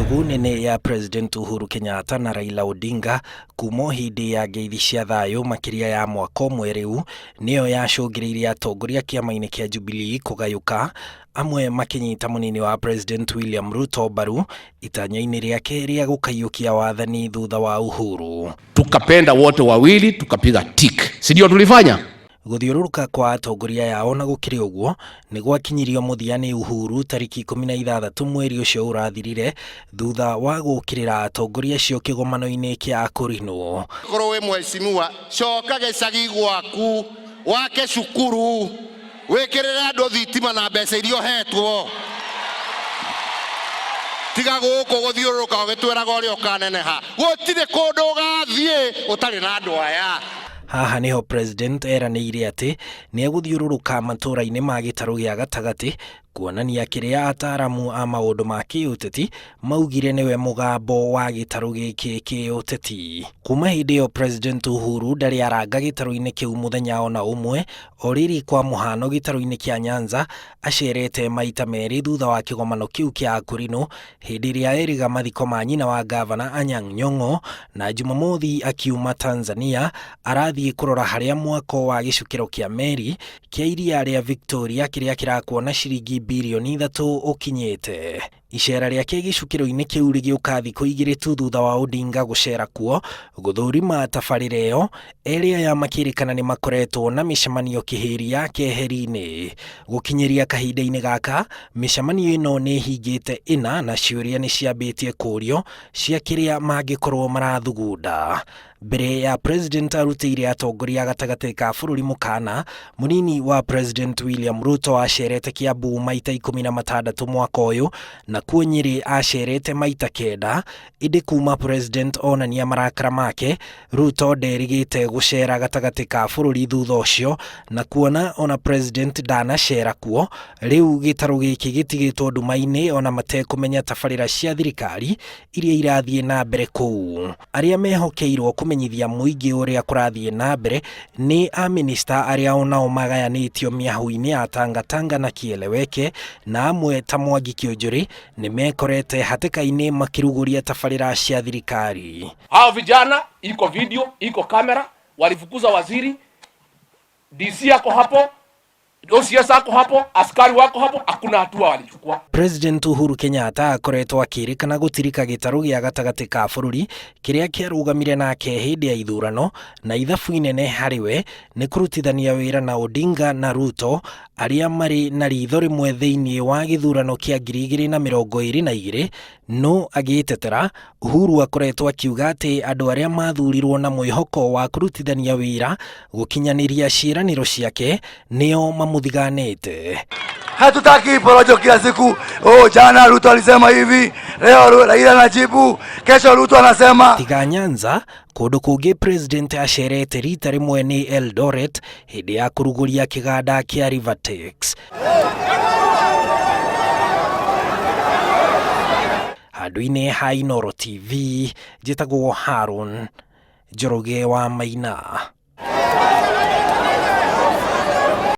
mĩagu nene ya President Uhuru Kenyatta na Raila Odinga kuma hindi ya ngeithi cia thayo makiria ya mwaka ũmwe rĩu niyo yacũngĩrĩirie atongoria kĩama-inĩ kĩa Jubilee kũgayũka, amwe makinyita munini wa President William Ruto mbaru itanya-inĩ rĩake rĩa gũkaiũkia wathani thutha wa Uhuru. Tukapenda wote wawili tukapiga tick, si ndio tulifanya? Guthiũrũrũka kwa atongoria yao na gũkĩrĩ ũguo nĩ gwakinyirio mũthia nĩ Uhuru tariki 16 mweri ũcio ũrathirire thutha wa gũkĩrĩra atongoria acio kĩgomano-inĩ kĩa kũrinwo. Korwo wĩ mheshimiwa, coka gĩcagi gwaku wake cukuru wĩkĩrĩre andũ thitima na mbeca iria ũhetwo, tiga gũkũ gũthiũrũrũka ũgĩtwĩraga ũrĩa ũkaneneha. Gũtirĩ kũndũ ũgathiĩ ũtarĩ na andũ aya. Haha niho President eranĩire atĩ nĩ egũthiũrũrũka matũũra-inĩ ma gĩtarũ gĩa gatagatĩ kuonania kĩrĩa ataaramu a maũndũ ma kĩũteti maugire nĩwe mũgambo wa gĩtarũ gĩkĩ kĩũteti. Kuma hĩndĩ ĩyo President Uhuru ndarĩ aranga gĩtarũ-inĩ kĩu mũthenya ona ũmwe, o rĩrĩ kwa mũhano gĩtarũ-inĩ kĩa Nyanza acerete maita merĩ thutha wa kĩgomano kĩu kĩa kũrinwo, hĩndĩ ĩrĩa eriga mathiko ma nyina wa gavana Anyang' Nyong'o, na Jumamothi akiuma Tanzania arathiĩ kũrora harĩa mwako wa gĩcukĩro kĩa meri kĩa iria rĩa Victoria kĩrĩa kĩrakuo na ciringi bilioni 3 ũkinyĩte. Icera rĩake gĩcukĩro-inĩ kĩu rĩgĩũka thikũ igĩrĩ tu thutha wa Odinga gũcera kuo gũthũrima tabarĩra ĩyo, erĩa ya makĩrĩkana nĩ makoretwo na mĩcemanio kĩhĩria keheri-inĩ. Gũkinyĩria kahinda-inĩ gaka mĩcemanio ĩno nĩ hingĩte 4 na ciũria nĩ ciambĩtie kũrio cia kĩrĩa mangĩkorwo marathugunda. Mbere ya President arutĩire atongoria gatagatĩ ka bũrũri mũkana, mũnini wa President William Ruto acerete Kiambu maita 16 mwaka ũyũ na kuo Nyĩrĩ acerete maita 9. Ĩndĩ kuma President onania marakara make, Ruto nderĩgĩte gũcera gatagatĩ ka bũrũri thutha ũcio, na kuona ona President ndanacera kuo, rĩu gĩtarũ gĩkĩ gĩtigĩtwo nduma-inĩ ona matekũmenya tabarĩra cia thirikari iria irathiĩ na mbere kũu. Arĩa mehokeirwo kũmenyithia mũingĩ ũrĩa kũrathiĩ na mbere nĩ a minista arĩa onao magayanĩtio mĩahu-inĩ ya Tangatanga na Kieleweke, na amwe ta Mwangi Kĩũnjũrĩ nĩ mekorete hatĩka-inĩ makĩrugũria tabarĩra cia thirikari. Hao vijana, iko video, iko kamera, walifukuza waziri, DC yako hapo, OCS yako hapo, askari wako hapo, hakuna hatua walichukua. President Uhuru Kenyatta akoretwo akĩrĩkana gũtirika gĩtarũ gĩa gatagatĩ ka bũrũri kĩrĩa kĩarũgamire nake hĩndĩ ya ithurano, na ithabu inene harĩwe nĩ kũrutithania wĩra na Odinga na Ruto arĩa marĩ na ritho rĩmwe thĩinĩ wa gĩthurano kĩa 2022. No agĩtetera, Uhuru akoretwo akiuga atĩ andũ arĩa mathurirwo na mwĩhoko wa kũrutithania wĩra gũkinyanĩria ciĩranĩro ciake nĩo mamũthiganĩte. Hatutaki porojo kila siku. Jana Ruto alisema hivi, leo Raila anajibu, kesho Ruto anasema. Tiga Nyanza, kũndũ kũngĩ President acerete rita rĩmwe nĩ Eldoret hĩndĩ ya kũrugũria kĩganda kĩa Rivertex. Handũ-inĩ ha Inooro TV, njĩtagwo Harun Njoroge wa Maina.